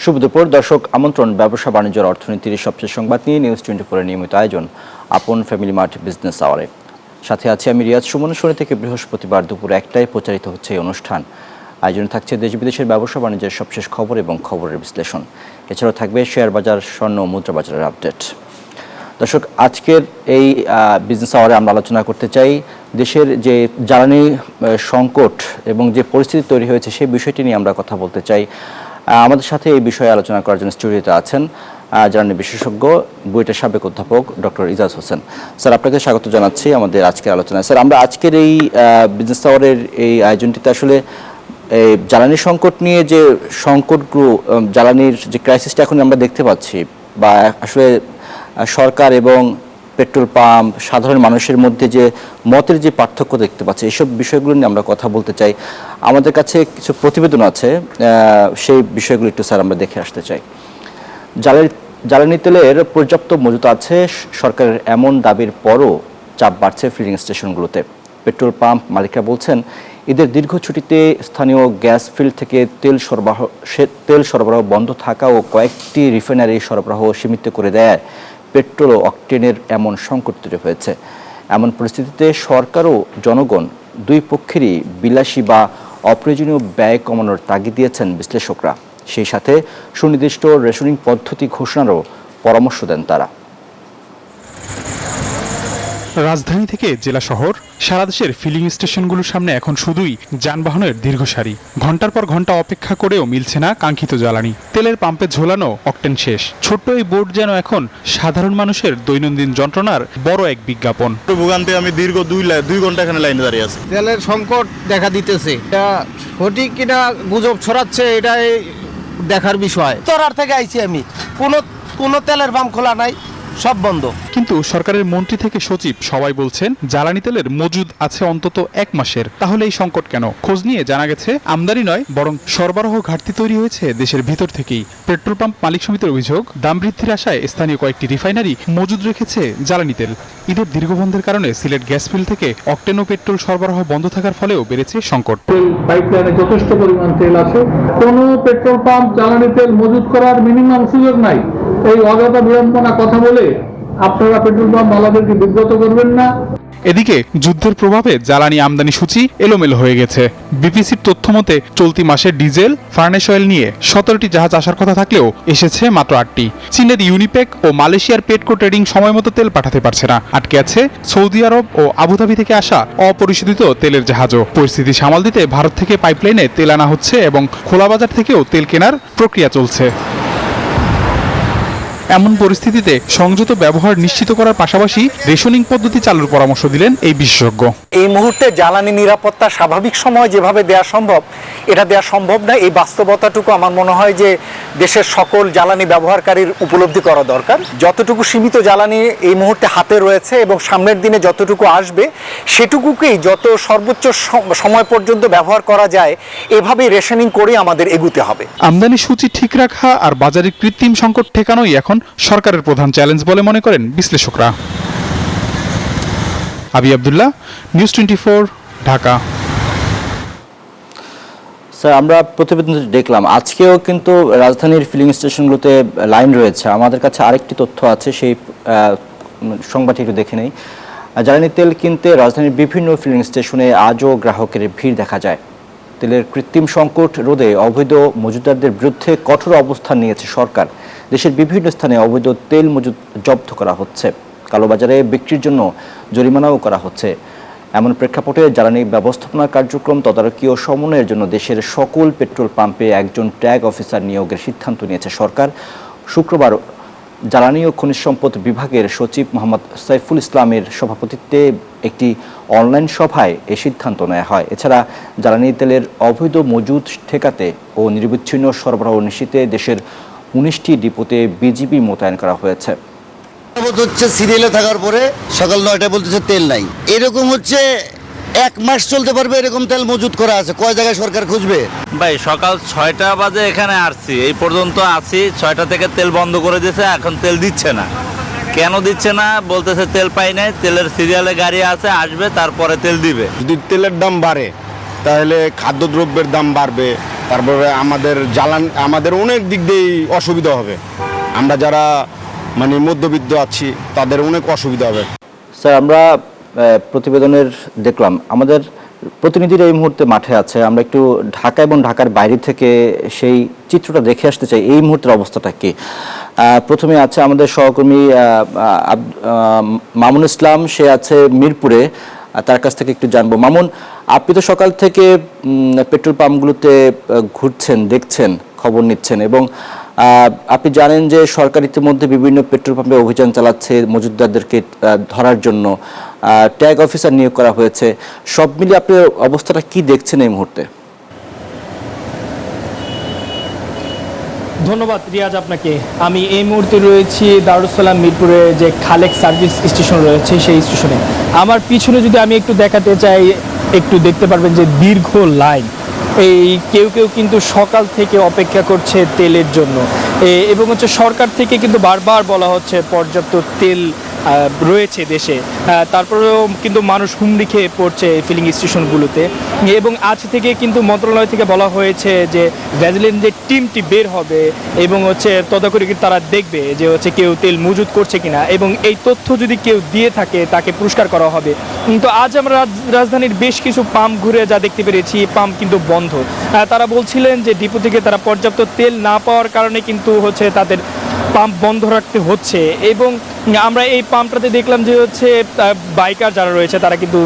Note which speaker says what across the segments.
Speaker 1: শুভ দুপুর দর্শক, আমন্ত্রণ ব্যবসা বাণিজ্যের অর্থনীতির সবচেয়ে সংবাদ নিয়ে নিউজ 24 নিয়মিত আয়োজন আপন ফ্যামিলি মার্ট বিজনেস আওয়ারে। সাথে আছি আমি রিয়াজ সুমন। শনি থেকে বৃহস্পতিবার দুপুর 1টায় প্রচারিত হচ্ছে এই অনুষ্ঠান। আয়োজনে থাকছে দেশ বিদেশের ব্যবসা বাণিজ্যের সবশেষ খবর এবং খবরের বিশ্লেষণ। এছাড়াও থাকবে শেয়ার বাজার, স্বর্ণ ও মুদ্রা বাজারের আপডেট। দর্শক, আজকের এই বিজনেস আওয়ারে আমরা আলোচনা করতে চাই দেশের যে জ্বালানি সংকট এবং যে পরিস্থিতি তৈরি হয়েছে সেই বিষয়টি নিয়ে আমরা কথা বলতে চাই। আমাদের সাথে এই বিষয়ে আলোচনা করার জন্য স্টুডিওতে আছেন জ্বালানি বিশেষজ্ঞ, বুয়েটের সাবেক অধ্যাপক ডক্টর ইজাজ হোসেন। স্যার, আপনাকে স্বাগত জানাচ্ছি আমাদের আজকের আলোচনায়। স্যার, আমরা আজকের এই বিজনেস আওয়ারের এই আয়োজনটিতে আসলে এই জ্বালানি সংকট নিয়ে যে সংকটগুলো, জ্বালানির যে ক্রাইসিসটা এখন আমরা দেখতে পাচ্ছি, বা আসলে সরকার এবং পেট্রোল পাম্প সাধারণ মানুষের মধ্যে যে মতের যে পার্থক্য দেখতে পাচ্ছি, এইসব বিষয়গুলো নিয়ে আমরা কথা বলতে চাই। আমাদের কাছে কিছু প্রতিবেদন আছে, সেই বিষয়গুলো একটু স্যার আমরা দেখে আসতে চাই। জ্বালানি তেলের পর্যাপ্ত মজুত আছে সরকারের এমন দাবির পরও চাপ বাড়ছে ফিলিং স্টেশনগুলোতে। পেট্রোল পাম্প মালিকরা বলছেন, ঈদের দীর্ঘ ছুটিতে স্থানীয় গ্যাস ফিল্ড থেকে তেল সরবরাহ বন্ধ থাকা ও কয়েকটি রিফাইনারি সরবরাহ সীমিত করে দেয় পেট্রোল ও অকটেনের এমন সংকট তৈরি হয়েছে। এমন পরিস্থিতিতে সরকার ও জনগণ দুই পক্ষেরই বিলাসী বা অপ্রয়োজনীয় ব্যয় কমানোর তাগিদ দিয়েছেন বিশ্লেষকরা। সেই সাথে সুনির্দিষ্ট রেশনিং পদ্ধতি ঘোষণারও পরামর্শ দেন তারা।
Speaker 2: রাজধানী থেকে জেলা শহর সারা দেশের ফিলিং স্টেশনগুলোর সামনে এখন শুধুই যানবাহনের দীর্ঘ সারি। ঘন্টার পর ঘন্টা অপেক্ষা করেও মিলছে না কাঙ্ক্ষিত জ্বালানি। তেলের পাম্পে ঝোলানো অকটেন শেষ। ছোট্ট এই বোর্ড যেন এখন সাধারণ মানুষের দৈনন্দিন যন্ত্রণার বড় এক বিজ্ঞাপন।
Speaker 3: ভোগান্তি, আমি দীর্ঘ 2 ঘন্টা এখানে লাইনে দাঁড়িয়ে আছি।
Speaker 4: তেলের সংকট দেখা দিতেছে, এটা সঠিক কিনা গুজব ছড়াচ্ছে, এটাই দেখার বিষয়। তোরার থেকে আইছি আমি, কোনো তেলের পাম্প খোলা নাই, সব বন্ধ।
Speaker 2: কিন্তু সরকারের মন্ত্রী থেকে সচিব সবাই বলছেন জ্বালানি তেলের মজুদ আছে অন্তত 1 মাসের। তাহলে এই সংকট কেন? খোঁজ নিয়ে জানা গেছে আমদানি নয়, বরং সরবরাহ ঘাটতি তৈরি হয়েছে দেশের ভিতর থেকেই। পেট্রোল পাম্প মালিক সমিতির অভিযোগ, দাম বৃদ্ধির আশায় স্থানীয় কয়েকটি রিফাইনারি মজুদ রেখেছে জ্বালানি তেল। ঈদের দীর্ঘ বন্ধের কারণে সিলেট গ্যাস ফিল্ড থেকে অকটেন ও পেট্রোল সরবরাহ বন্ধ থাকার ফলেও বেড়েছে সংকট।
Speaker 5: পাইপলাইনে যথেষ্ট পরিমাণ তেল আছে, কোনো পেট্রোল পাম্প জ্বালানি তেল মজুদ করার মিনিমাম সুযোগ নাই। এই অযথা বিড়ম্বনা কথা বলে আপনারা পেট্রোল পাম্প মালাদেরকে বিব্রত করবেন না।
Speaker 2: এদিকে যুদ্ধের প্রভাবে জ্বালানি আমদানি সূচি এলোমেলো হয়ে গেছে। বিপিসির তথ্য মতে চলতি মাসে ডিজেল, ফার্নেস অয়েল নিয়ে 17টি জাহাজ আসার কথা থাকলেও এসেছে মাত্র 8টি। চীনের ইউনিপেক ও মালয়েশিয়ার পেটকো ট্রেডিং সময় মতো তেল পাঠাতে পারছে না। আটকে আছে সৌদি আরব ও আবুধাবি থেকে আসা অপরিশোধিত তেলের জাহাজও। পরিস্থিতি সামাল দিতে ভারত থেকে পাইপলাইনে তেল আনা হচ্ছে এবং খোলা বাজার থেকেও তেল কেনার প্রক্রিয়া চলছে। এমন পরিস্থিতিতে সংযত ব্যবহার নিশ্চিত করার পাশাপাশি রেশনিং পদ্ধতি চালুর পরামর্শ দিলেন এই বিশেষজ্ঞ।
Speaker 6: এই মুহূর্তে জ্বালানি নিরাপত্তা স্বাভাবিক সময় যেভাবে দেওয়া সম্ভব, এটা দেওয়া সম্ভব না। এই বাস্তবতাটুকু আমার মনে হয় যে দেশের সকল জ্বালানি ব্যবহারকারীর উপলব্ধি করা দরকার। যতটুকু সীমিত জ্বালানি এই মুহূর্তে হাতে রয়েছে এবং সামনের দিনে যতটুকু আসবে, সেটুকুকেই যত সর্বোচ্চ সময় পর্যন্ত ব্যবহার করা যায়, এভাবেই রেশনিং করে আমাদের এগুতে হবে।
Speaker 2: আমদানি সূচি ঠিক রাখা আর বাজারে কৃত্রিম সংকট ঠেকানোই এখন সরকারের প্রধান চ্যালেঞ্জ বলে মনে করেন বিশ্লেষকরা। আবি আব্দুল্লাহ, নিউজ 24, ঢাকা।
Speaker 1: স্যার, আমরা প্রতিবেদন দেখলাম আজকেও কিন্তু রাজধানীর ফিলিং স্টেশনগুলোতে লাইন রয়েছে। আমাদের কাছে আরেকটি তথ্য আছে, সেই সংবাদটি একটু দেখে নেই। জ্বালানি তেল কিনতে রাজধানীর বিভিন্ন ফিলিং স্টেশনে আজও গ্রাহকের ভিড় দেখা যায়। তেলের কৃত্রিম সংকট রোধে অবৈধ মজুদারদের বিরুদ্ধে কঠোর অবস্থান নিয়েছে সরকার। দেশের বিভিন্ন স্থানে অবৈধ তেল মজুদ জব্দ করা হচ্ছে, কালোবাজারে বিক্রির জন্য জরিমানাও করা হচ্ছে। এমন প্রেক্ষাপটে জ্বালানি ব্যবস্থাপনা কার্যক্রম তদারকি ও সমন্বয়ের জন্য দেশের সকল পেট্রোল পাম্পে একজন ট্যাগ অফিসার নিয়োগের সিদ্ধান্ত নিয়েছে সরকার। শুক্রবার জ্বালানি ও খনিজ সম্পদ বিভাগের সচিব মোহাম্মদ সাইফুল ইসলামের সভাপতিত্বে একটি অনলাইন সভায় এই সিদ্ধান্ত নেওয়া হয়। এছাড়া জ্বালানি তেলের অবৈধ মজুদ ঠেকাতে ও নিরবিচ্ছিন্ন সরবরাহ নিশ্চিতে দেশের 19টি ডিপোতে বিজিবি মোতায়েন করা হয়েছে।
Speaker 3: হচ্ছে সিরিয়ালে থাকার পরে সকাল 9টায় বলতেছে তেল নাই। এরকম হচ্ছে 1 মাস চলতে পারবে এরকম তেল মজুদ করা আছে। কয় জায়গায় সরকার খুঁজবে?
Speaker 7: ভাই, সকাল 6টা বাজে এখানে আসছি, এই পর্যন্ত আছি। 6টা থেকে তেল বন্ধ করে দিয়েছে, এখন তেল দিচ্ছে না। কেন দিচ্ছে না? বলতেছে তেল পাই নাই, তেলের সিরিয়ালে গাড়ি আছে, আসবে তারপরে তেল দিবে।
Speaker 3: যদি তেলের দাম বাড়ে তাহলে খাদ্যদ্রব্যের দাম বাড়বে,
Speaker 8: তারপরে আমাদের অনেক দিক দিয়েই অসুবিধা হবে। আমরা যারা মানে মধ্যবিত্ত আছি তাদের অনেক অসুবিধা হবে।
Speaker 1: স্যার, আমরা প্রতিবেদনের দেখলাম, আমাদের প্রতিনিধিরা এই মুহূর্তে মাঠে আছে। আমরা একটু ঢাকা এবং ঢাকার বাইরে থেকে সেই চিত্রটা দেখে আসতে চাই, এই মুহূর্তের অবস্থাটা কি। প্রথমে আছে আমাদের সহকর্মী মামুন ইসলাম, সে আছে মিরপুরে, তার কাছ থেকে একটু জানবো। মামুন, আপনি তো সকাল থেকে পেট্রোল পাম্পগুলোতে ঘুরছেন, দেখছেন, খবর নিচ্ছেন, এবং আপনি জানেন যে সরকার ইতিমধ্যে বিভিন্ন পেট্রোল পাম্পে অভিযান চালাচ্ছে মজুতদারদেরকে ধরার জন্য, ট্যাগ অফিসার নিয়োগ করা হয়েছে। সব মিলিয়ে আপনি অবস্থাটা কি দেখছেন এই মুহূর্তে?
Speaker 9: ধন্যবাদ রিয়াজ আপনাকে। আমি এই মুহূর্তে রয়েছি দারুসালাম মিরপুরে যে খালেক সার্ভিস স্টেশন রয়েছে সেই স্টেশনে। আমার পিছনে যদি আমি একটু দেখাতে চাই, একটু দেখতে পারবেন যে দীর্ঘ লাইন। এই কেউ কেউ কিন্তু সকাল থেকে অপেক্ষা করছে তেলের জন্য, এবং হচ্ছে সরকার থেকে কিন্তু বারবার বলা হচ্ছে পর্যাপ্ত তেল রয়েছে দেশে, তারপরেও কিন্তু মানুষ হুমড়ি খেয়ে পড়ছে ফিলিং স্টেশনগুলোতে। এবং আজ থেকে কিন্তু মন্ত্রণালয় থেকে বলা হয়েছে যে ভ্যাজিলেন্স যে টিমটি বের হবে এবং হচ্ছে তদারকি তারা দেখবে যে হচ্ছে কেউ তেল মজুত করছে কিনা, এবং এই তথ্য যদি কেউ দিয়ে থাকে তাকে পুরস্কার করা হবে। কিন্তু আজ আমরা রাজধানীর বেশ কিছু পাম্প ঘুরে যা দেখতে পেরেছি, পাম্প কিন্তু বন্ধ। তারা বলছিলেন যে ডিপো থেকে তারা পর্যাপ্ত তেল না পাওয়ার কারণে কিন্তু হচ্ছে তাদের পাম্প বন্ধ রাখতে হচ্ছে। এবং আমরা এই পাম্পটাতে দেখলাম যে হচ্ছে বাইকার যারা রয়েছে তারা কিন্তু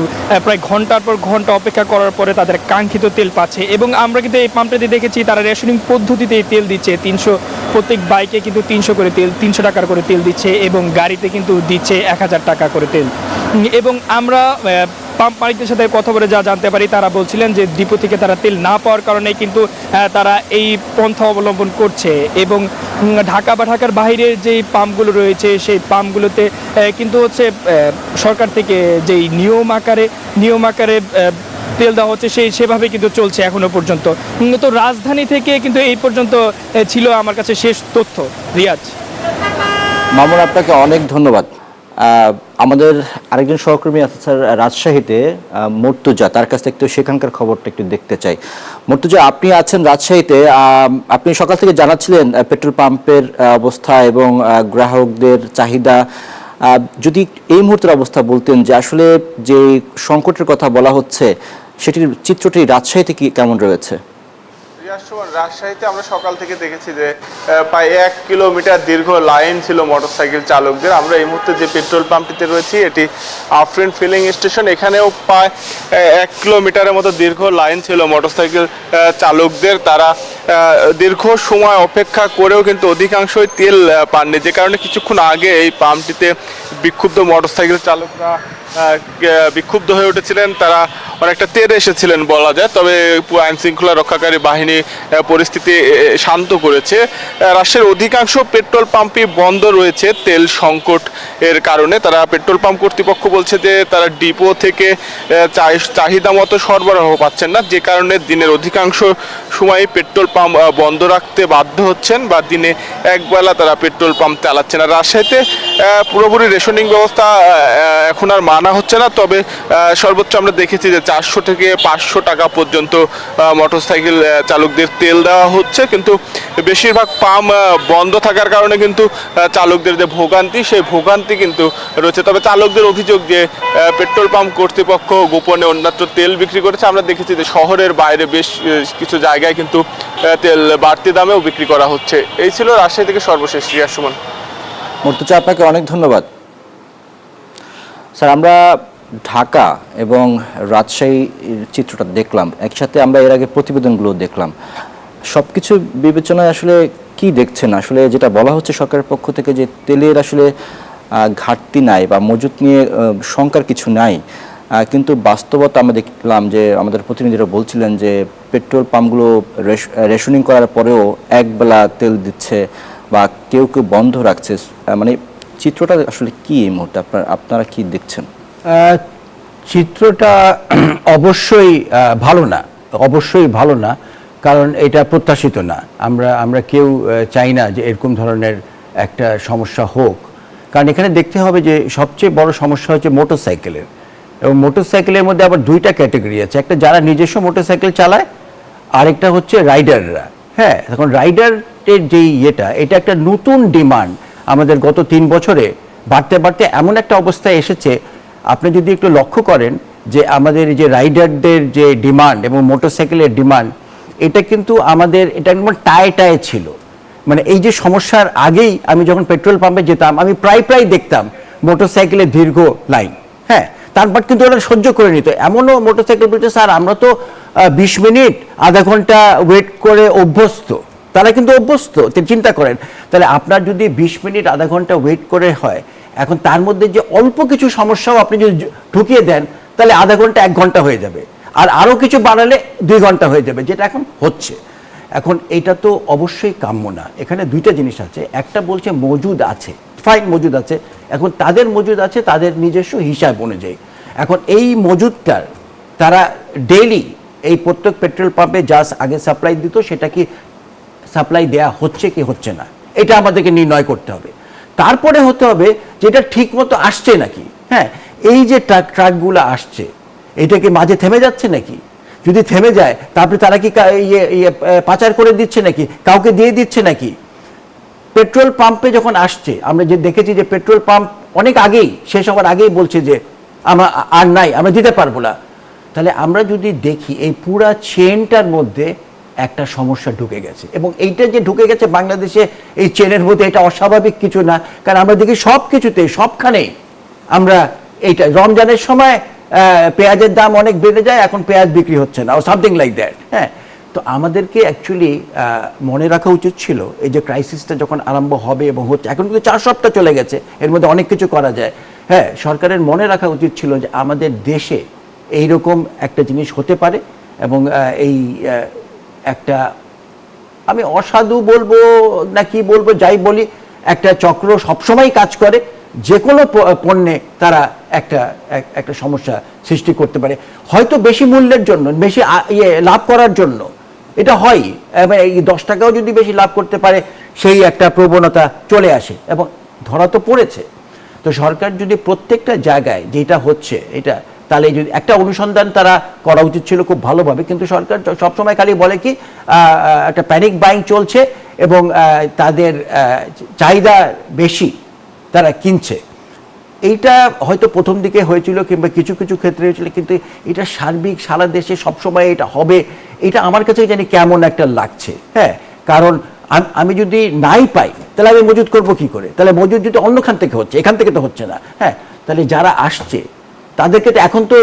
Speaker 9: প্রায় ঘন্টার পর ঘন্টা অপেক্ষা করার পরে তাদের কাঙ্ক্ষিত তেল পাচ্ছে। এবং আমরা কিন্তু এই পাম্পটাতে দেখেছি তারা রেশনিং পদ্ধতিতে তেল দিচ্ছে, 300 প্রত্যেক বাইকে কিন্তু 300 করে তেল, 300 টাকার করে তেল দিচ্ছে, এবং গাড়িতে কিন্তু দিচ্ছে 1000 টাকা করে তেল। এবং আমরা পাম্প মালিকদের সাথে কথা বলে যা জানতে পারি, তারা বলছিলেন যে ডিপো থেকে তারা তেল না পাওয়ার কারণে কিন্তু তারা এই পন্থা অবলম্বন করছে। এবং ঢাকা বা ঢাকার বাইরের যেই পাম্পগুলো রয়েছে সেই পাম্পগুলোতে কিন্তু হচ্ছে সরকার থেকে যেই নিয়ম আকারে তেল দেওয়া হচ্ছে সেভাবে কিন্তু চলছে এখনো পর্যন্ত। তো রাজধানী থেকে কিন্তু এই পর্যন্ত ছিল আমার কাছে শেষ তথ্য। রিয়াজ।
Speaker 1: মামুন, আপনাকে অনেক ধন্যবাদ। আমাদের আরেকজন সহকর্মী আছে স্যার রাজশাহীতে, মর্তুজা, তার কাছ থেকে একটু সেখানকার খবরটা একটু দেখতে চাই। মর্তুজা, আপনি আছেন রাজশাহীতে, আপনি সকাল থেকে জানাচ্ছিলেন পেট্রোল পাম্পের অবস্থা এবং গ্রাহকদের চাহিদা। যদি এই মুহূর্তের অবস্থা বলতেন যে আসলে যে সংকটের কথা বলা হচ্ছে সেটির চিত্রটি রাজশাহীতে কি কেমন রয়েছে?
Speaker 10: রাজশাহীতে আমরা সকাল থেকে দেখেছি যে প্রায় 1 কিলোমিটার দীর্ঘ লাইন ছিল মোটরসাইকেল চালকদের। আমরা এই মুহূর্তে যে পেট্রোল পাম্পটিতে রয়েছি এটি আফরিন ফিলিং স্টেশন, এখানেও প্রায় 1 কিলোমিটারের মতো দীর্ঘ লাইন ছিল মোটরসাইকেল চালকদের। তারা দীর্ঘ সময় অপেক্ষা করেও কিন্তু অধিকাংশই তেল পাননি, যে কারণে কিছুক্ষণ আগে এই পাম্পটিতে বিক্ষুব্ধ মোটরসাইকেল চালকরা বিক্ষুব্ধ হয়ে উঠেছিলেন। তারা অনেকটা তেড়ে এসেছিলেন বলা যায়, তবে আইন শৃঙ্খলা রক্ষাকারী বাহিনী পরিস্থিতি শান্ত করেছে। রাজশাহীর অধিকাংশ পেট্রোল পাম্পই বন্ধ রয়েছে তেল সংকট এর কারণে। তারা পেট্রোল পাম্প কর্তৃপক্ষ বলছে যে তারা ডিপো থেকে চাহিদা মতো সরবরাহ পাচ্ছেন না, যে কারণে দিনের অধিকাংশ সময় পেট্রোল পাম্প বন্ধ রাখতে বাধ্য হচ্ছেন বা দিনে একবেলা তারা পেট্রোল পাম্প চালাচ্ছেন। আর রাজশাহীতে পুরোপুরি রেশনিং ব্যবস্থা এখন আর মানা হচ্ছে না, তবে সর্বোচ্চ আমরা দেখেছি যে 400 থেকে 500 টাকা পর্যন্ত মোটরসাইকেল চালকদের তেল দেওয়া হচ্ছে। কিন্তু বেশিরভাগ পাম্প বন্ধ থাকার কারণে কিন্তু চালকদের যে ভোগান্তি, সেই ভোগান্তি কিন্তু রয়েছে। তবে চালকদের অভিযোগ যে পেট্রোল পাম্প কর্তৃপক্ষ গোপনে অন্যত্র তেল বিক্রি করেছে। আমরা দেখেছি যে শহরের বাইরে বেশ কিছু জায়গায় কিন্তু তেল বাড়তি দামেও বিক্রি করা হচ্ছে। এই ছিল রাজশাহী থেকে সর্বশেষ। রিয়াজ সুমন।
Speaker 1: মর্তুজা, আপনাকে অনেক ধন্যবাদ। স্যার, আমরা ঢাকা এবং রাজশাহীর চিত্রটা দেখলাম, একসাথে আমরা এর আগে প্রতিবেদনগুলো দেখলাম। সব কিছু বিবেচনায় আসলে কি দেখছেন? আসলে যেটা বলা হচ্ছে সরকারের পক্ষ থেকে যে তেলের আসলে ঘাটতি নাই বা মজুত নিয়ে শঙ্কার কিছু নাই, কিন্তু বাস্তবতা আমরা দেখলাম যে আমাদের প্রতিনিধিরা বলছিলেন যে পেট্রোল পাম্পগুলো রেশনিং করার পরেও একবেলা তেল দিচ্ছে বা কেউ কেউ বন্ধ রাখছে। মানে চিত্রটা আসলে কি এই মুহূর্তে আপনারা কি দেখছেন?
Speaker 11: চিত্রটা অবশ্যই ভালো না, কারণ এটা প্রত্যাশিত না। আমরা কেউ চাই না যে এরকম ধরনের একটা সমস্যা হোক, কারণ এখানে দেখতে হবে যে সবচেয়ে বড় সমস্যা হচ্ছে মোটরসাইকেলের। এবং মোটরসাইকেলের মধ্যে আবার দুইটা ক্যাটাগরি আছে, একটা যারা নিজস্ব মোটরসাইকেল চালায়, আরেকটা হচ্ছে রাইডাররা। হ্যাঁ, এখন রাইডারের যেই এটা একটা নতুন ডিমান্ড আমাদের গত 3 বছরে বাড়তে বাড়তে এমন একটা অবস্থায় এসেছে। আপনি যদি একটু লক্ষ্য করেন যে আমাদের এই যে রাইডারদের যে ডিমান্ড এবং মোটরসাইকেলের ডিমান্ড, এটা কিন্তু আমাদের এটা একদম টায়ে ছিল। মানে এই যে সমস্যার আগেই আমি যখন পেট্রোল পাম্পে যেতাম, আমি প্রায় দেখতাম মোটরসাইকেলের দীর্ঘ লাইন। হ্যাঁ, তারপর কিন্তু ওরা সহ্য করে নিত। এমনও মোটরসাইকেল বলছে, স্যার আমরা তো 20 মিনিট আধা ঘন্টা ওয়েট করে অভ্যস্ত। তারা কিন্তু অভ্যস্ত। চিন্তা করেন, তাহলে আপনার যদি 20 মিনিট আধা ঘন্টা ওয়েট করে হয়, এখন তার মধ্যে যে অল্প কিছু সমস্যাও আপনি যদি ঢুকিয়ে দেন, তাহলে আধা ঘন্টা 1 ঘন্টা হয়ে যাবে, আর আরও কিছু বাড়ালে 2 ঘন্টা হয়ে যাবে, যেটা এখন হচ্ছে। এখন এটা তো অবশ্যই কাম্য না। এখানে 2টা জিনিস আছে। একটা বলছে মজুদ আছে, ফাইন মজুদ আছে। এখন তাদের মজুদ আছে তাদের নিজস্ব হিসাব অনুযায়ী। এখন এই মজুদটার তারা ডেইলি এই প্রত্যেক পেট্রোল পাম্পে যা আগে সাপ্লাই দিত, সেটা কি সাপ্লাই দেয়া হচ্ছে কি হচ্ছে না, এটা আমাদেরকে নির্ণয় করতে হবে। তারপরে হতে হবে যেটা ঠিক মতো আসছে নাকি। হ্যাঁ, এই যে ট্রাকগুলো আসছে, এটা কি মাঝে থেমে যাচ্ছে নাকি? যদি থেমে যায়, তারপরে তারা কি পাচার করে দিচ্ছে নাকি, কাউকে দিয়ে দিচ্ছে নাকি? পেট্রোল পাম্পে যখন আসছে, আমরা যে দেখেছি যে পেট্রোল পাম্প অনেক আগেই, শেষ হওয়ার আগেই বলছে যে আর নাই, আমরা দিতে পারবো না। তাহলে আমরা যদি দেখি এই পুরা চেনটার মধ্যে একটা সমস্যা ঢুকে গেছে, এবং এইটা যে ঢুকে গেছে বাংলাদেশে এই চেনের মধ্যে, এটা অস্বাভাবিক কিছু না। কারণ আমরা দেখি সব কিছুতে, সবখানে আমরা এইটা, রমজানের সময় পেঁয়াজের দাম অনেক বেড়ে যায়, এখন পেঁয়াজ বিক্রি হচ্ছে না, ও সামথিং লাইক দ্যাট। হ্যাঁ, তো আমাদেরকে অ্যাকচুয়ালি মনে রাখা উচিত ছিল, এই যে ক্রাইসিসটা যখন আরম্ভ হবে এবং হচ্ছে, এখন কিন্তু 4 সপ্তাহ চলে গেছে, এর মধ্যে অনেক কিছু করা যায়। হ্যাঁ, সরকারের মনে রাখা উচিত ছিল যে আমাদের দেশে এইরকম একটা জিনিস হতে পারে, এবং এই একটা, আমি অসাধু বলবো না কি বলবো, যাই বলি, একটা চক্র সবসময় কাজ করে, যে কোনো পণ্যে তারা একটা সমস্যা সৃষ্টি করতে পারে, হয়তো বেশি মূল্যের জন্য, বেশি লাভ করার জন্য। এটা হয়, এই 10 টাকাও যদি বেশি লাভ করতে পারে, সেই একটা প্রবণতা চলে আসে এবং ধরা তো পড়েছে। তো সরকার যদি প্রত্যেকটা জায়গায় যেটা হচ্ছে এটা, তাহলে যদি একটা অনুসন্ধান তারা করা উচিত ছিল খুব ভালোভাবে। কিন্তু সরকার সবসময় খালি বলে কি একটা প্যানিক বাইং চলছে এবং তাদের চাহিদা বেশি, তারা কিনছে। এইটা হয়তো প্রথম দিকে হয়েছিল কিংবা কিছু কিছু ক্ষেত্রে হয়েছিল, কিন্তু এটা সার্বিক সারা দেশে সবসময় এটা হবে, এটা আমার কাছে জানি কেমন একটা লাগছে। হ্যাঁ, কারণ আমি যদি নাই পাই, তাহলে আমি মজুদ করবো কি করে? তাহলে মজুদ যদি অন্যখান থেকে হচ্ছে, এখান থেকে তো হচ্ছে না। হ্যাঁ, তাহলে যারা আসছে তাদেরকে তো এখন তো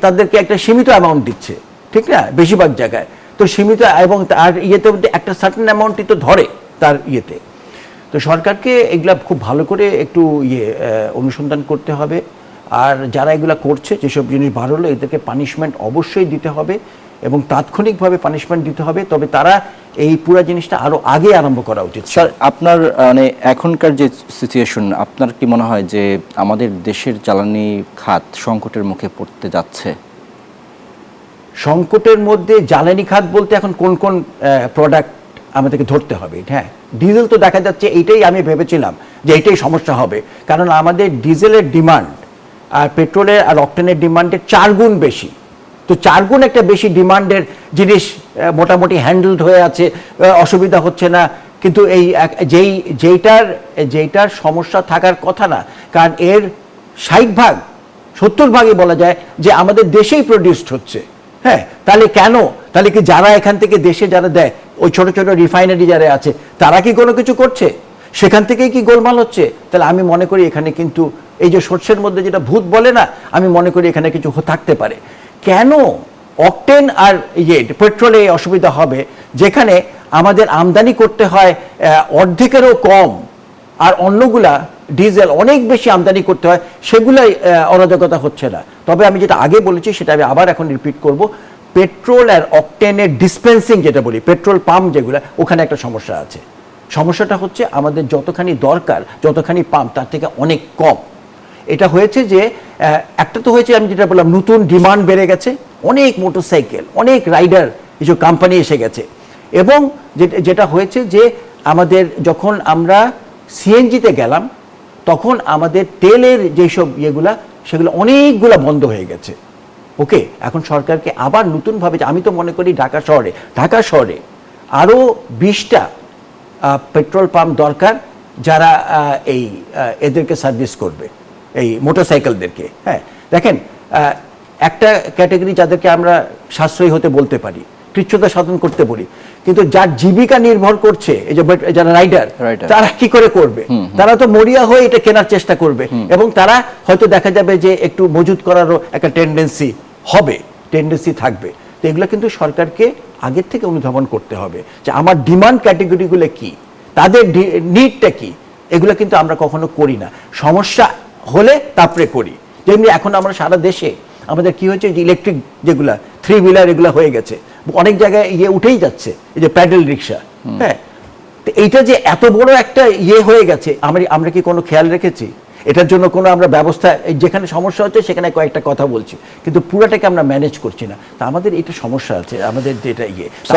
Speaker 11: তাদেরকে একটা সীমিত অ্যামাউন্ট দিচ্ছে, ঠিক না, বেশিরভাগ জায়গায় তো সীমিত, এবং তার ইয়েতে একটা সার্টেন অ্যামাউন্টই তো ধরে তার ইয়েতে। তো সরকারকে এগুলা খুব ভালো করে একটু অনুসন্ধান করতে হবে। আর যারা এগুলা করছে, যেসব জিনিস বার হলো, এদেরকে পানিশমেন্ট অবশ্যই দিতে হবে এবং তাৎক্ষণিকভাবে পানিশমেন্ট দিতে হবে। তবে তারা এই পুরো জিনিসটা আরো আগে আরম্ভ করা উচিত।
Speaker 1: স্যার, আপনার মানে এখনকার যে সিচুয়েশন, আপনার কি মনে হয় যে আমাদের দেশের জ্বালানি খাত সংকটের মুখে পড়তে যাচ্ছে?
Speaker 11: সংকটের মধ্যে জ্বালানি খাত বলতে এখন কোন কোন প্রোডাক্ট আমাদেরকে ধরতে হবে? হ্যাঁ, ডিজেল তো দেখা যাচ্ছে, এইটাই আমি ভেবেছিলাম যে এইটাই সমস্যা হবে, কারণ আমাদের ডিজেলের ডিমান্ড আর পেট্রোলের আর অকটেনের ডিমান্ডের 4 গুণ বেশি। তো 4 গুণ একটা বেশি ডিমান্ডের জিনিস মোটামুটি হ্যান্ডেলড হয়ে আছে, অসুবিধা হচ্ছে না। কিন্তু এই যেইটার সমস্যা থাকার কথা না, কারণ এর 60% 70%ই বলা যায় যে আমাদের দেশেই প্রডিউসড হচ্ছে। হ্যাঁ, তাহলে কেন? তাহলে কি যারা এখান থেকে দেশে যারা দেয়, ওই ছোট ছোট রিফাইনারি যারা আছে, তারা কি কোনো কিছু করছে? সেখান থেকেই কি গোলমাল হচ্ছে? তাহলে আমি মনে করি এখানে কিন্তু এই যে সর্ষের মধ্যে যেটা ভূত বলে না, আমি মনে করি এখানে কিছু থাকতে পারে। কেন অকটেন আর পেট্রোলে অসুবিধা হবে, যেখানে আমাদের আমদানি করতে হয় অর্ধেকেরও কম, আর অন্যগুলা ডিজেল অনেক বেশি আমদানি করতে হয়, সেগুলাই অরাজকতা হচ্ছে না। তবে আমি যেটা আগে বলেছি সেটা আমি আবার এখন রিপিট করব, পেট্রোল আর অকটেনের ডিসপেন্সিং যেটা বলি, পেট্রোল পাম্প যেগুলো, ওখানে একটা সমস্যা আছে। সমস্যাটা হচ্ছে আমাদের যতখানি দরকার, যতখানি পাম্প, তার থেকে অনেক কম। এটা হয়েছে যে একটা তো হয়েছে, আমি যেটা বললাম, নতুন ডিমান্ড বেড়ে গেছে, অনেক মোটরসাইকেল, অনেক রাইডার, কিছু কোম্পানি এসে গেছে। এবং যেটা হয়েছে যে আমাদের যখন আমরা সিএনজিতে গেলাম, তখন আমাদের তেলের যেসব ইয়েগুলা, সেগুলো অনেকগুলো বন্ধ হয়ে গেছে। ওকে, এখন সরকারকে আবার নতুনভাবে, আমি তো মনে করি ঢাকা শহরে আরও 20টা পেট্রোল পাম্প দরকার, যারা এদেরকে সার্ভিস করবে, এই মোটরসাইকেলদেরকে। হ্যাঁ, দেখেন, একটা ক্যাটাগরি যাদেরকে আমরা সাশ্রয়ী হতে বলতে পারি, কৃচ্ছ্রতা সাধন করতে বলি, কিন্তু যার জীবিকা নির্ভর করছে, এই যে যারা রাইডার, তারা কি করে করবে? তারা তো মরিয়া হয়ে এটা কেনার চেষ্টা করবে, এবং তারা হয়তো দেখা যাবে যে একটু মজুত করারও একটা টেন্ডেন্সি থাকবে। তো এগুলো কিন্তু সরকারকে আগের থেকে অনুধাবন করতে হবে যে আমার ডিমান্ড ক্যাটেগরিগুলো কি, তাদের নিডটা কি। এগুলো কিন্তু আমরা কখনো করি না, সমস্যা হলে তারপরে করি। যেমনি এখন আমরা সারা দেশে আমাদের কি হচ্ছে, যে ইলেকট্রিক যেগুলা 3 হুইলার এগুলো হয়ে গেছে, অনেক জায়গায় উঠেই যাচ্ছে, এই যে প্যাডেল রিক্সা। হ্যাঁ, তো এইটা যে এত বড় একটা হয়ে গেছে, আমরা কি কোনো খেয়াল রেখেছি? এটার জন্য কোনো আমরা ব্যবস্থা, যেখানে সমস্যা হচ্ছে সেখানে কয়েকটা কথা বলছি, কিন্তু পুরোটাকে আমরা ম্যানেজ করছি না। তা আমাদের এটা সমস্যা আছে, আমাদের যেটা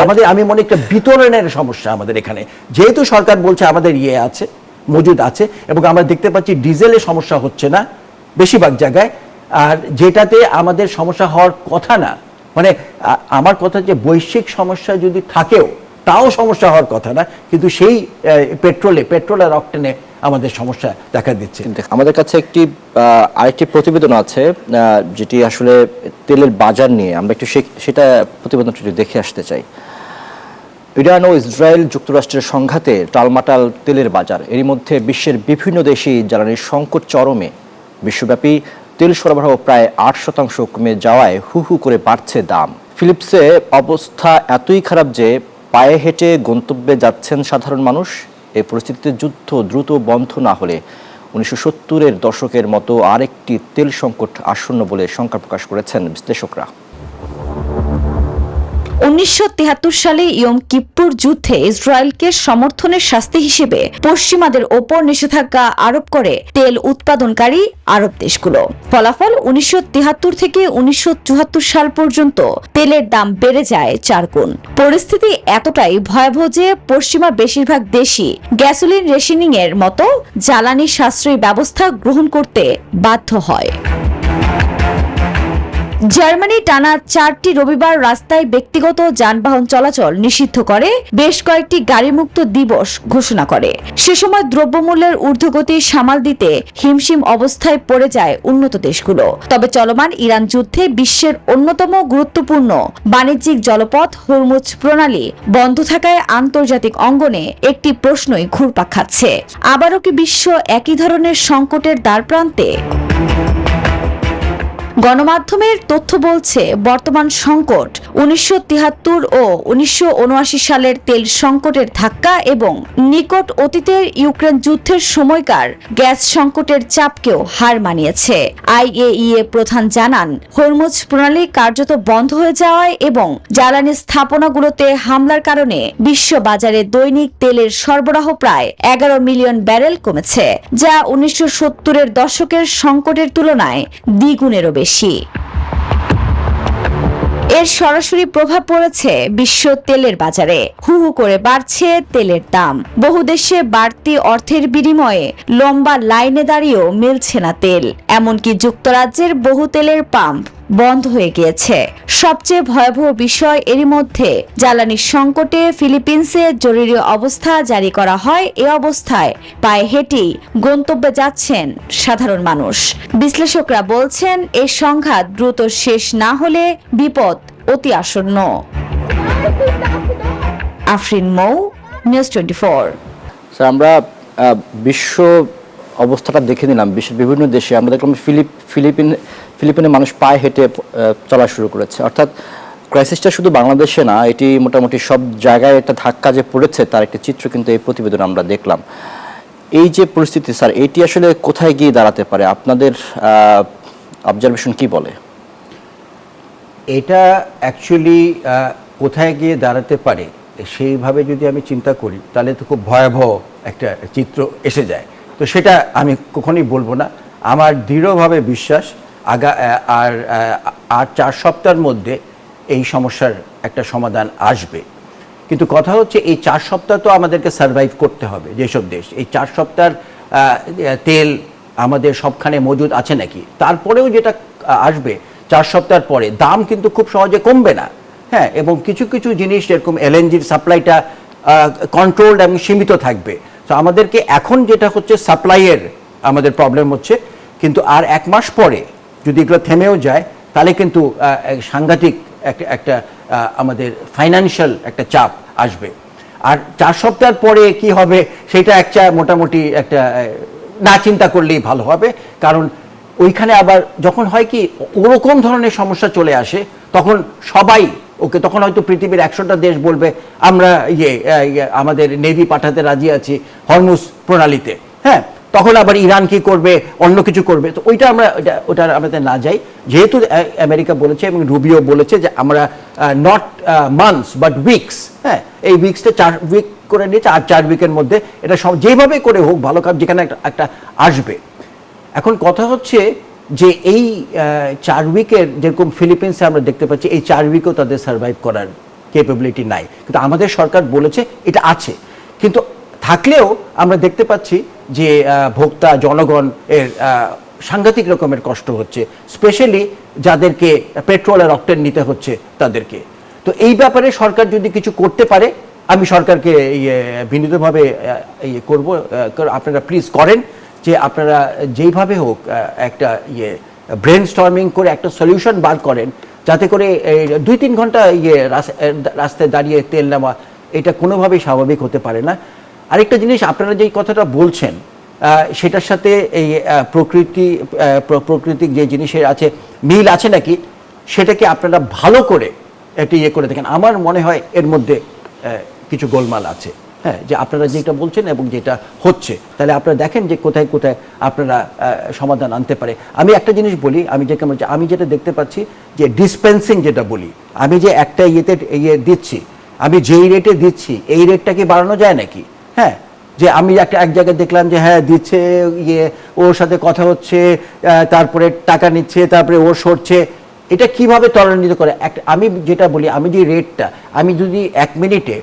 Speaker 11: আমাদের, আমি মনে একটা বিতরণের সমস্যা আমাদের এখানে, যেহেতু সরকার বলছে আমাদের আছে, মজুদ আছে, এবং আমরা দেখতে পাচ্ছি ডিজেলের সমস্যা হচ্ছে না বেশিরভাগ জায়গায়, আর যেটাতে আমাদের সমস্যা হওয়ার কথা না, মানে আমার কথা যে বৈশ্বিক সমস্যা যদি থাকেও তাও সমস্যা হওয়ার কথা না, কিন্তু সেই পেট্রোল আর অকটেনে আমাদের সমস্যা দেখা দিচ্ছে।
Speaker 1: আমাদের কাছে আরেকটি প্রতিবেদন আছে, যেটি আসলে তেলের বাজার নিয়ে, আমরা একটু সেটা প্রতিবেদনটি দেখে আসতে চাই। ইরান ও ইসরায়েল যুক্তরাষ্ট্রের সংঘাতে টালমাটাল তেলের বাজার, এরই মধ্যে বিশ্বের বিভিন্ন দেশেই জ্বালানির সংকট চরমে। বিশ্বব্যাপী তেল সরবরাহ প্রায় 8% কমে যাওয়ায় হু হু করে বাড়ছে দাম। ফিলিপিন্সে অবস্থা এতই খারাপ যে পায়ে হেঁটে গন্তব্যে যাচ্ছেন সাধারণ মানুষ। এই পরিস্থিতিতে যুদ্ধ দ্রুত বন্ধ না হলে 1970-এর দশকের মতো আরেকটি তেল সংকট আসন্ন বলে শঙ্কা প্রকাশ করেছেন বিশ্লেষকরা।
Speaker 12: 1973 সালে ইয়ম কিপ্পুর যুদ্ধে ইসরায়েলকে সমর্থনের শাস্তি হিসেবে পশ্চিমাদের ওপর নিষেধাজ্ঞা আরোপ করে তেল উৎপাদনকারী আরব দেশগুলো। ফলাফল 1973 থেকে 1974 সাল পর্যন্ত তেলের দাম বেড়ে যায় 4 গুণ। পরিস্থিতি এতটাই ভয়াবহ যে পশ্চিমা বেশিরভাগ দেশই গ্যাসোলিন রেশনিং এর মতো জ্বালানি সাশ্রয়ী ব্যবস্থা গ্রহণ করতে বাধ্য হয়। জার্মানি টানা 4টি রবিবার রাস্তায় ব্যক্তিগত যানবাহন চলাচল নিষিদ্ধ করে বেশ কয়েকটি গাড়িমুক্ত দিবস ঘোষণা করে। সে সময় দ্রব্যমূল্যের ঊর্ধ্বগতি সামাল দিতে হিমশিম অবস্থায় পড়ে যায় উন্নত দেশগুলো। তবে চলমান ইরান যুদ্ধে বিশ্বের অন্যতম গুরুত্বপূর্ণ বাণিজ্যিক জলপথ হরমুজ প্রণালী বন্ধ থাকায় আন্তর্জাতিক অঙ্গনে একটি প্রশ্নই ঘুরপাক খাচ্ছে, আবারও কি বিশ্ব একই ধরনের সংকটের দ্বারপ্রান্তে? গণমাধ্যমের তথ্য বলছে বর্তমান সংকট 1973 ও 1979 সালের তেল সংকটের ধাক্কা এবং নিকট অতীতের ইউক্রেন যুদ্ধের সময়কার গ্যাস সংকটের চাপকেও হার মানিয়েছে। IAEA প্রধান জানান, হরমুজ প্রণালী কার্যত বন্ধ হয়ে যাওয়ায় এবং জ্বালানি স্থাপনাগুলোতে হামলার কারণে বিশ্ব বাজারে দৈনিক তেলের সরবরাহ প্রায় 11 মিলিয়ন ব্যারেল কমেছে, যা 1970-এর দশকের সংকটের তুলনায় দ্বিগুণেরও বেশি। এর সরাসরি প্রভাব পড়েছে বিশ্ব তেলের বাজারে। হু হু করে বাড়ছে তেলের দাম। বহু দেশে বাড়তি অর্থের বিনিময়ে লম্বা লাইনে দাঁড়িয়েও মিলছে না তেল। এমনকি যুক্তরাজ্যের বহু তেলের পাম্প বন্ধ হয়ে গিয়েছে। সবচেয়ে ভয়াবহ বিষয়, এরই মধ্যে জ্বালানির সংকটে ফিলিপিন্সে জরুরি অবস্থা জারি করা হয়। এ অবস্থায় পায়ে হেঁটেই গন্তব্যে যাচ্ছেন সাধারণ মানুষ। বিশ্লেষকরা বলছেন, এই সংঘাত দ্রুত শেষ না হলে বিপদ অতি আসন্ন। আফরিন মৌ, নিউজ 24।
Speaker 1: স্যার, আমরা বিশ্ব অবস্থাটা দেখে নিলাম। বিশ্বের বিভিন্ন দেশে আমরা দেখলাম ফিলিপিনে মানুষ পায়ে হেঁটে চলা শুরু করেছে। অর্থাৎ ক্রাইসিসটা শুধু বাংলাদেশে না, এটি মোটামুটি সব জায়গায় একটা ধাক্কা যে পড়েছে তার একটা চিত্র কিন্তু এই প্রতিবেদনে আমরা দেখলাম। এই যে পরিস্থিতি স্যার, এটি আসলে কোথায় গিয়ে দাঁড়াতে পারে? আপনাদের অবজারভেশন কি বলে?
Speaker 11: এটা অ্যাকচুয়ালি কোথায় গিয়ে দাঁড়াতে পারে সেইভাবে যদি আমি চিন্তা করি, তাহলে তো খুব ভয়াবহ একটা চিত্র এসে যায়। তো সেটা আমি কখনোই বলবো না। আমার দৃঢ়ভাবে বিশ্বাস আর 4 সপ্তাহের মধ্যে এই সমস্যার একটা সমাধান আসবে। কিন্তু কথা হচ্ছে, এই 4 সপ্তাহ তো আমাদেরকে সার্ভাইভ করতে হবে। যেসব দেশ এই 4 সপ্তাহের তেল আমাদের সবখানে মজুদ আছে নাকি, তারপরেও যেটা আসবে 4 সপ্তাহ পরে দাম কিন্তু খুব সহজে কমবে না। হ্যাঁ, এবং কিছু কিছু জিনিস যেরকম এলএনজির সাপ্লাইটা কন্ট্রোলড এবং সীমিত থাকবে। তো আমাদেরকে এখন যেটা হচ্ছে সাপ্লাইয়ের আমাদের প্রবলেম হচ্ছে, কিন্তু আর 1 মাস পরে যদি এগুলো থেমেও যায় তাহলে কিন্তু সাংঘাতিক একটা আমাদের ফাইন্যান্সিয়াল একটা চাপ আসবে। আর 4 সপ্তাহ পরে কি হবে সেটা একটা মোটামুটি একটা না চিন্তা করলেই ভালো হবে, কারণ ওইখানে আবার যখন হয় কি ওরকম ধরনের সমস্যা চলে আসে তখন সবাই ওকে, তখন হয়তো পৃথিবীর 100টা দেশ বলবে আমরা আমাদের নেভি পাঠাতে রাজি আছি হরমুজ প্রণালীতে। হ্যাঁ, তখন আবার ইরান কি করবে, অন্য কিছু করবে। তো ওটা আমাদের না যাই, যেহেতু আমেরিকা বলেছে এবং রুবিও বলেছে যে আমরা নট মান্থস বাট উইকস, হ্যাঁ এই উইকসটা 4 উইক করে নিয়েছে, আর 4 উইকের মধ্যে এটা সব যেভাবে করে হোক ভালো কাজ যেখানে একটা আসবে। এখন কথা হচ্ছে যে এই 4 উইকের যেরকম ফিলিপিন্সে আমরা দেখতে পাচ্ছি এই 4 উইকও তাদের সার্ভাইভ করার ক্যাপাবিলিটি নাই, কিন্তু আমাদের সরকার বলেছে এটা আছে। কিন্তু থাকলেও আমরা দেখতে পাচ্ছি যে ভোক্তা জনগণ এর সাংঘাতিক রকমের কষ্ট হচ্ছে, স্পেশালি যাদেরকে পেট্রোল আর অক্টেন নিতে হচ্ছে তাদেরকে। তো এই ব্যাপারে সরকার যদি কিছু করতে পারে, আমি সরকারকে বিনীতভাবে করব, আপনারা প্লিজ করেন যে আপনারা যেইভাবে হোক একটা ব্রেন স্টর্মিং করে একটা সলিউশন বার করেন, যাতে করে 2-3 ঘন্টা রাস্তায় দাঁড়িয়ে তেল নেওয়া এটা কোনোভাবেই স্বাভাবিক হতে পারে না। আরেকটা জিনিস, আপনারা যেই কথাটা বলছেন সেটার সাথে এই প্রকৃতিক যে জিনিসের আছে মিল আছে নাকি সেটাকে আপনারা ভালো করে একটা করে দেখেন। আমার মনে হয় এর মধ্যে কিছু গোলমাল আছে, হ্যাঁ, যে আপনারা যেটা বলছেন এবং যেটা হচ্ছে, তাহলে আপনারা দেখেন যে কোথায় কোথায় আপনারা সমাধান আনতে পারে। আমি একটা জিনিস বলি, আমি যেটা দেখতে পাচ্ছি যে ডিসপেন্সিং যেটা বলি, আমি যে একটা দিচ্ছি, আমি যেই রেটে দিচ্ছি এই রেটটা কি বাড়ানো যায় নাকি? হ্যাঁ, যে আমি এক জায়গায় দেখলাম যে হ্যাঁ দিচ্ছে, ওর সাথে কথা হচ্ছে, তারপরে টাকা নিচ্ছে, তারপরে ও সরছে, এটা কিভাবে ত্বরান্বিত করে? আমি যেটা বলি, আমি যে রেটটা আমি যদি 1 মিনিটে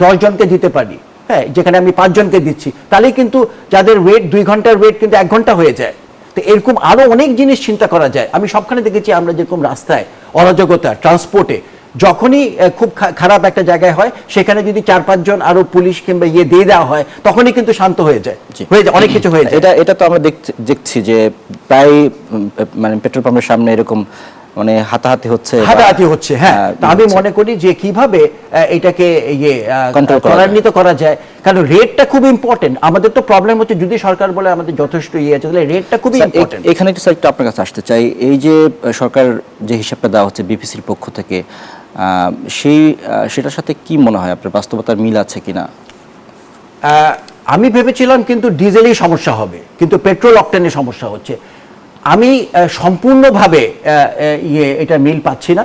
Speaker 11: 10 জনকে দিতে পারি, হ্যাঁ, যেখানে আমি 5 জনকে দিচ্ছি, তাহলে কিন্তু যাদের ওয়েট 2 ঘন্টার ওয়েট কিন্তু 1 ঘন্টা হয়ে যায়। তো এরকম আরো অনেক জিনিস চিন্তা করা যায়। আমি সবখানে দেখেছি, আমরা যেরকম রাস্তায় অরাজকতা, ট্রান্সপোর্টে যখনই খুব খারাপ একটা জায়গায় হয়, সেখানে যদি 4-5 জন আরো পুলিশ কিংবা দিয়ে দেওয়া হয়, তখনই কিন্তু শান্ত হয়ে যায়, অনেক কিছু হয়ে যায়।
Speaker 1: এটা তো আমরা দেখছি যে প্রায় মানে পেট্রোল পাম্পের সামনে এরকম মানে হাতাহাতি হচ্ছে।
Speaker 11: হ্যাঁ, আমি মনে করি যে কিভাবে এটাকে ত্বরান্বিত করা যায়, কারণ রেটটা খুব ইম্পর্টেন্ট। আমাদের তো প্রবলেম হচ্ছে যদি সরকার বলে আমাদের যথেষ্ট আছে, তাহলে রেটটা খুবই ইম্পর্টেন্ট।
Speaker 1: এখানে একটু স্যার একটু আপনার কাছে আসতে চাই, এই যে সরকার যে হিসাবটা দেওয়া হচ্ছে বিপিসির পক্ষ থেকে, সেটার সাথে কি মনে হয় আপনার বাস্তবতার মিল আছে কিনা?
Speaker 11: আমি ভেবেছিলাম কিন্তু ডিজেলেই সমস্যা হবে, কিন্তু পেট্রোল অকটেনের সমস্যা হচ্ছে। আমি সম্পূর্ণভাবে এটা মিল পাচ্ছি না,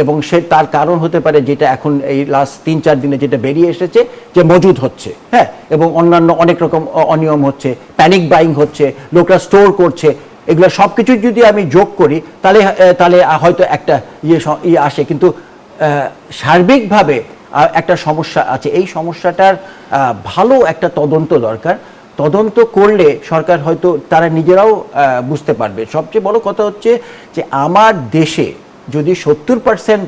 Speaker 11: এবং তার কারণ হতে পারে যেটা এখন এই লাস্ট 3-4 দিনে যেটা বেরিয়ে এসেছে যে মজুদ হচ্ছে, হ্যাঁ, এবং অন্যান্য অনেক রকম অনিয়ম হচ্ছে, প্যানিক বাইং হচ্ছে, লোকরা স্টোর করছে। এগুলো সব কিছু যদি আমি যোগ করি তাহলে হয়তো একটা আসে, কিন্তু সার্বিকভাবে একটা সমস্যা আছে। এই সমস্যাটার ভালো একটা তদন্ত দরকার। তদন্ত করলে সরকার হয়তো তারা নিজেরাও বুঝতে পারবে। সবচেয়ে বড় কথা হচ্ছে যে আমার দেশে যদি 70%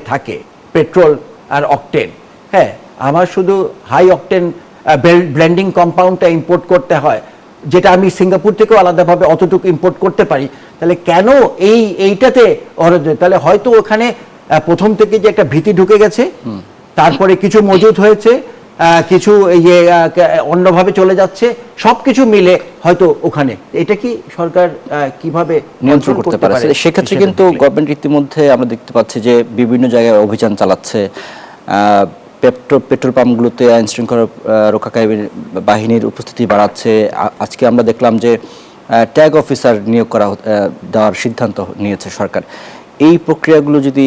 Speaker 11: থাকে পেট্রোল আর অকটেন, হ্যাঁ, আমার শুধু হাই অকটেন ব্লেন্ডিং কম্পাউন্ডটা ইম্পোর্ট করতে হয়, যেটা আমি সিঙ্গাপুর থেকেও আলাদাভাবে অতটুকু ইম্পোর্ট করতে পারি, তাহলে কেন এইটাতে তাহলে হয়তো ওখানে প্রথম থেকে যে একটা ভীতি ঢুকে গেছে, তারপরে কিছু মজুদ হয়েছে, কিছু অন্যভাবে চলে যাচ্ছে, সবকিছু মিলে হয়তো ওখানে এটা কি সরকার কিভাবে
Speaker 1: নিয়ন্ত্রণ করতে পারে? সেক্ষেত্রে কিন্তু গভর্নমেন্ট ইতিমধ্যে আমরা দেখতে পাচ্ছি যে বিভিন্ন জায়গায় অভিযান চালাচ্ছে, পেট্রোল পাম্পগুলোতে আইন শৃঙ্খলা রক্ষাকারী বাহিনীর উপস্থিতি বাড়াচ্ছে। আজকে আমরা দেখলাম যে ট্যাগ অফিসার নিয়োগ দেওয়ার সিদ্ধান্ত নিয়েছে সরকার। এই প্রক্রিয়াগুলো যদি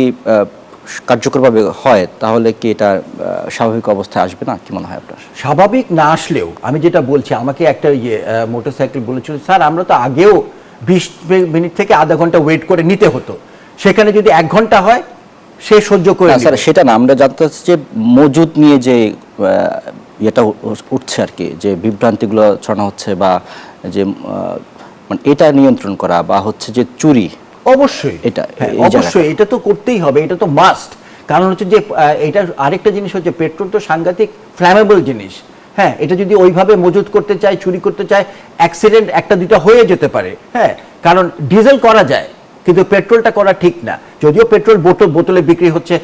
Speaker 1: কার্যকরভাবে হয় তাহলে কি এটা স্বাভাবিক অবস্থায় আসবে না? কি মনে হয় আপনার?
Speaker 11: স্বাভাবিক না আসলেও আমি যেটা বলছি, আমাকে একটা মোটরসাইকেল বলেছিল, স্যার আমরা তো আগেও 20 মিনিট থেকে আধা ঘন্টা ওয়েট করে নিতে হতো, সেখানে যদি 1 ঘন্টা হয় সে সহ্য করে।
Speaker 1: স্যার সেটা না, আমরা জানতে চাচ্ছি যে মজুদ নিয়ে যে এটা উঠছে আর কি, যে বিভ্রান্তিগুলো ছড়ানো হচ্ছে বা যে মানে এটা নিয়ন্ত্রণ করা, বা হচ্ছে যে চুরি
Speaker 11: অবশ্যই
Speaker 1: এটা
Speaker 11: হ্যাঁ,
Speaker 1: এই
Speaker 11: অবশ্যই এটা তো করতেই হবে, এটা তো মাস্ট। কারণ হচ্ছে যে এটা আরেকটা জিনিস হচ্ছে পেট্রোল তো সাংঘাতিক ফ্ল্যামেবল জিনিস। হ্যাঁ, এটা যদি ওইভাবে মজুত করতে চায়, চুরি করতে চায়, অ্যাক্সিডেন্ট একটা দুটা হয়ে যেতে পারে। হ্যাঁ, কারণ ডিজেল করা যায় কিন্তু পেট্রোলটা করা ঠিক না। যদিও পেট্রোল বোতলে বিক্রি হচ্ছে,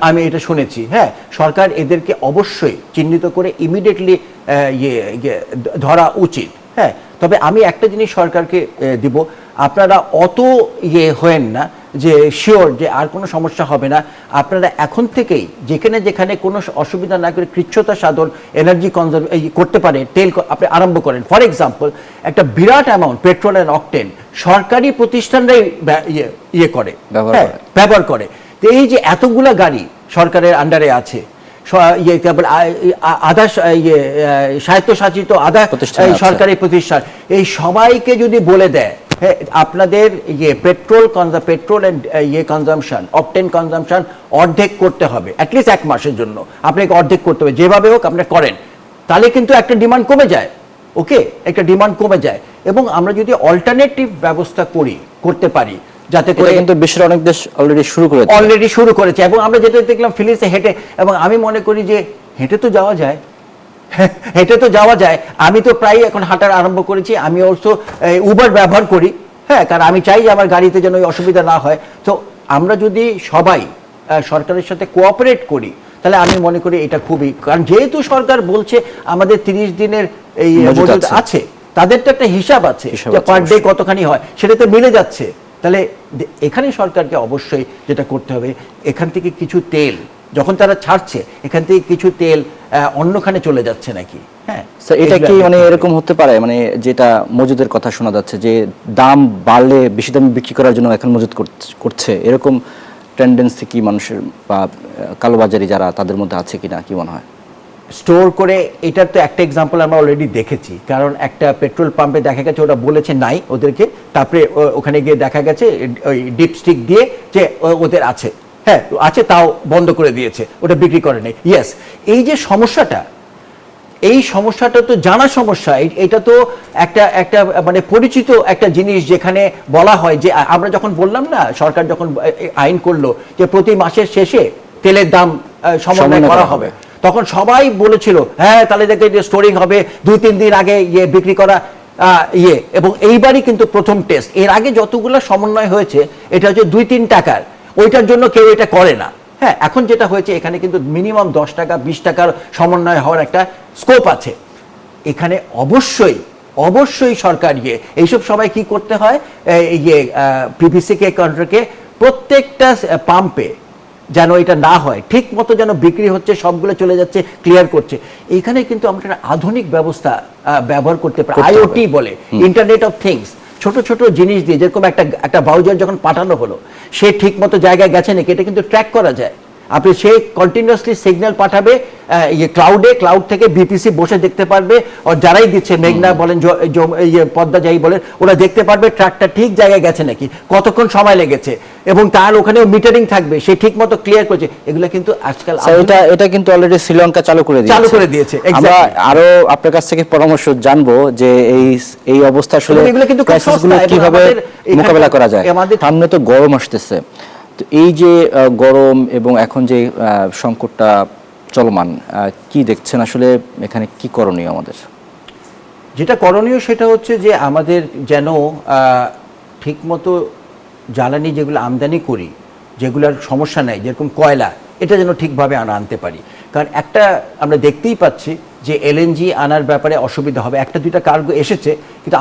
Speaker 11: আমি এটা শুনেছি। হ্যাঁ, সরকার এদেরকে অবশ্যই চিহ্নিত করে ইমিডিয়েটলি ধরা উচিত। হ্যাঁ, তবে আমি একটা জিনিস সরকারকে দিব, আপনারা অত হয়েন না যে শিওর যে আর কোনো সমস্যা হবে না। আপনারা এখন থেকেই যেখানে যেখানে কোনো অসুবিধা না করে কৃচ্ছতা সাধন, এনার্জি কনজার্ভ করতে পারে, তেল আপনি আরম্ভ করেন। ফর এক্সাম্পল, একটা বিরাট অ্যামাউন্ট পেট্রোল অ্যান্ড অকটেন সরকারি প্রতিষ্ঠানরাই করে, ব্যবহার করে। তো এই যে এতগুলা গাড়ি সরকারের আন্ডারে আছে, আধা স্বায়ত্তশাসিত, আধা সরকারি প্রতিষ্ঠান, এই সবাইকে যদি বলে দেয় আপনাদের petrol and consumption, octane consumption অর্ধেক করতে হবে, অ্যাটলিস্ট 1 মাসের জন্য আপনাকে অর্ধেক করতে হবে, যেভাবে হোক আপনি করেন, তাহলে কিন্তু একটা ডিমান্ড কমে যায়। ওকে, একটা ডিমান্ড কমে যায়। এবং আমরা যদি অল্টারনেটিভ ব্যবস্থা করতে পারি, যাতে করে,
Speaker 1: কিন্তু বিশ্বের অনেক দেশ অলরেডি
Speaker 11: শুরু করেছে। এবং আমরা যেটা দেখলাম ফিলিপসে হেঁটে, এবং আমি মনে করি যে হেঁটে তো যাওয়া যায়। আমি তো প্রায় এখন হাঁটার আরম্ভ করেছি। আমি অলসো উবার ব্যবহার করি। হ্যাঁ, কারণ আমি চাই যে আমার গাড়িতে যেন ওই অসুবিধা না হয়। তো আমরা যদি সবাই সরকারের সাথে কোঅপারেট করি, তাহলে আমি মনে করি এটা খুবই, কারণ যেহেতু সরকার বলছে আমাদের 30 দিনের এই মজুদ আছে, তাদের তো একটা হিসাব আছে যে পার ডে কতখানি হয়, সেটা তো মিলে যাচ্ছে। তাহলে এখানে সরকারকে অবশ্যই যেটা করতে হবে, এখান থেকে কিছু তেল যখন তারা ছাড়ছে, এখান থেকে কিছু তেল অন্যখানে চলে যাচ্ছে নাকি। হ্যাঁ,
Speaker 1: এটা কি মানে এরকম হতে পারে, মানে যেটা মজুদের কথা শোনা যাচ্ছে যে দাম বাড়লে বেশি দামে বিক্রি করার জন্য এখন মজুদ করছে, এরকম টেন্ডেন্সি কি মানুষের বা কালোবাজারি যারা তাদের মধ্যে আছে কিনা, কি মনে হয়?
Speaker 11: স্টোর করে, এটার তো একটা এক্সাম্পল আমরা অলরেডি দেখেছি। কারণ একটা পেট্রোল পাম্পে দেখা গেছে ওরা বলেছে নাই ওদেরকে, তারপরে ওখানে গিয়ে দেখা গেছে ওই ডিপস্টিক দিয়ে যে ওদের আছে, হ্যাঁ আছে, তাও বন্ধ করে দিয়েছে, ওটা বিক্রি করে নেই। ইয়েস, এই যে সমস্যাটা তো জানা সমস্যা। এটা তো একটা মানে পরিচিত একটা জিনিস, যেখানে বলা হয় যে আমরা যখন বললাম না, সরকার যখন আইন করলো যে প্রতি মাসের শেষে তেলের দাম সমন্বয় করা হবে, তখন সবাই বলেছিল হ্যাঁ তাহলে দেখে স্টোরিং হবে, 2-3 দিন আগে বিক্রি করা এবং এইবারই কিন্তু প্রথম টেস্ট। এর আগে যতগুলো সমন্বয় হয়েছে এটা হচ্ছে 2-3 টাকার, ওইটার জন্য কেউ এটা করে না। হ্যাঁ, এখন যেটা হয়েছে এখানে কিন্তু মিনিমাম 10 টাকা 20 টাকার সমন্বয় হওয়ার একটা স্কোপ আছে। এখানে অবশ্যই সরকার এইসব সবাই কি করতে হয়, পিপিসি কে কন্ট্রাক্টে প্রত্যেকটা পাম্পে যেন এটা না হয়, ঠিক মতো যেন বিক্রি হচ্ছে, সবগুলো চলে যাচ্ছে, ক্লিয়ার করছে। এইখানে কিন্তু আমরা একটা আধুনিক ব্যবস্থা ব্যবহার করতে পারি, আইওটি বলে, ইন্টারনেট অফ থিংস। ছোট ছোট জিনিস দিয়ে, যেরকম একটা ভাউচার যখন পাঠানো হলো, সে ঠিক মতো জায়গায় গেছে নাকি এটা কিন্তু ট্র্যাক করা যায়। আপনি সে কন্টিনিউয়াসলি সিগন্যাল পাঠাবে ক্লাউড থেকে, বিপিসি বসে দেখতে পারবে, আর যারাই দিচ্ছে, মেঘনা বলেন, পদ্মা যাই বলেন, ওরা দেখতে পারবে ট্রাকটা ঠিক জায়গায় গেছে নাকি, কতক্ষণ সময় লেগেছে, এবং তার ওখানেও মিটারিং থাকবে, সে ঠিক মতো ক্লিয়ার করছে। এগুলো কিন্তু আজকাল
Speaker 1: এটা কিন্তু অলরেডি শ্রীলঙ্কা চালু করে দিয়েছে। আমরা আরো আপনার কাছ থেকে পরামর্শ জানবো যে এই অবস্থা আসলে এগুলো কিন্তু কিভাবে মোকাবেলা করা যায়। সামনে তো গরম আসতেছে, তো এই যে গরম এবং এখন যে সংকটটা চলমান, কি দেখছেন আসলে এখানে কি করণীয়? আমাদের
Speaker 11: যেটা করণীয় সেটা হচ্ছে যে আমাদের যেন ঠিকমতো জ্বালানি যেগুলো আমদানি করি, যেগুলোর সমস্যা নেই, যেরকম কয়লা, এটা যেন ঠিকভাবে আনতে পারি। কারণ একটা আমরা দেখতেই পাচ্ছি যে এলএনজি আনার ব্যাপারে অসুবিধা হবে। 1-2টা কার্গো এসেছে, কিন্তু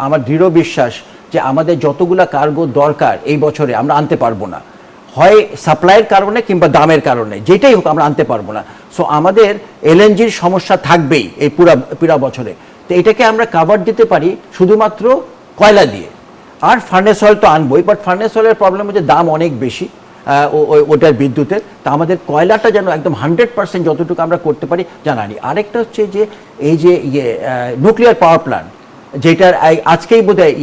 Speaker 11: আমার দৃঢ় বিশ্বাস যে আমাদের যতগুলা কার্গো দরকার এই বছরে আমরা আনতে পারবো না, হয় সাপ্লাইয়ের কারণে কিংবা দামের কারণে, যেটাই হোক আমরা আনতে পারবো না। সো আমাদের এলএনজির সমস্যা থাকবেই এই পুরা বছরে। তো এটাকে আমরা কাভার দিতে পারি শুধুমাত্র কয়লা দিয়ে, আর ফার্নেস অয়েল তো আনবোই, বাট ফার্নেস অয়েলের প্রবলেম হচ্ছে দাম অনেক বেশি ওটার বিদ্যুতের। তা আমাদের কয়লাটা যেন একদম 100% যতটুকু আমরা করতে পারি জানানি। আরেকটা হচ্ছে যে এই যে নিউক্লিয়ার পাওয়ার প্ল্যান্ট, যেটার আজকেই বোধহয়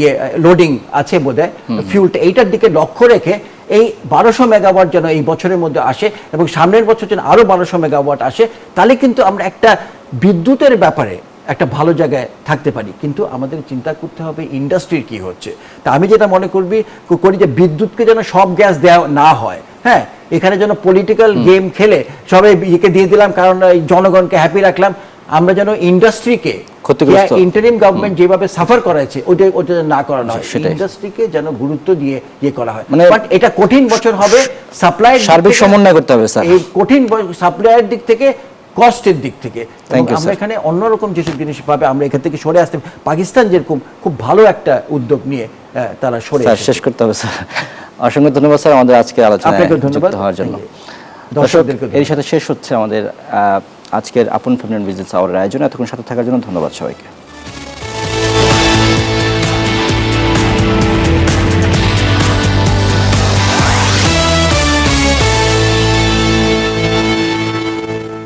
Speaker 11: লোডিং আছে বোধহয় ফিউলটা, এইটার দিকে লক্ষ্য রেখে এই 1200 মেগাওয়াট যেন এই বছরের মধ্যে আসে, এবং সামনের বছর যেন আরও 1200 মেগাওয়াট আসে। তাহলে কিন্তু আমরা একটা বিদ্যুতের ব্যাপারে একটা ভালো জায়গায় থাকতে পারি, কিন্তু আমাদের চিন্তা করতে হবে ইন্ডাস্ট্রির কি হচ্ছে। তা আমি যেটা মনে করি যে বিদ্যুৎকে যেন সব গ্যাস দেওয়া না হয়, হ্যাঁ, এখানে যেন পলিটিক্যাল গেম খেলে সবাই ইয়েকে দিয়ে দিলাম কারণ এই জনগণকে হ্যাপি রাখলাম, আমরা যেন ইন্ডাস্ট্রিকে ইন্টারিম গভর্নমেন্ট যেভাবে সাফার করাচ্ছে ওটা না করানো হয়, ইন্ডাস্ট্রিকে যেন গুরুত্ব দিয়ে ইয়ে করা হয়। বাট এটা কঠিন বছর হবে, সাপ্লাই
Speaker 1: সার্বিক সমন্বয় করতে হবে স্যার,
Speaker 11: এই কঠিন সাপ্লাইয়ের দিক থেকে, কস্টের দিক থেকে। আমরা এখানে অন্যরকম যেসব জিনিস পাবে আমরা এখান থেকে সরে আসতে, পাকিস্তান যেরকম খুব ভালো একটা উদ্যোগ নিয়ে তারা সরে
Speaker 1: শেষ করতে হবে স্যার। অসংখ্য ধন্যবাদ স্যার আমাদের আজকে আলোচনায় যুক্ত হওয়ার জন্য। দর্শক, এর সাথে শেষ হচ্ছে আমাদের আজকের আপন ফ্যামিলি বিজনেস আওয়ারের আয়োজন। এতক্ষণ সাথে থাকার জন্য ধন্যবাদ সবাইকে।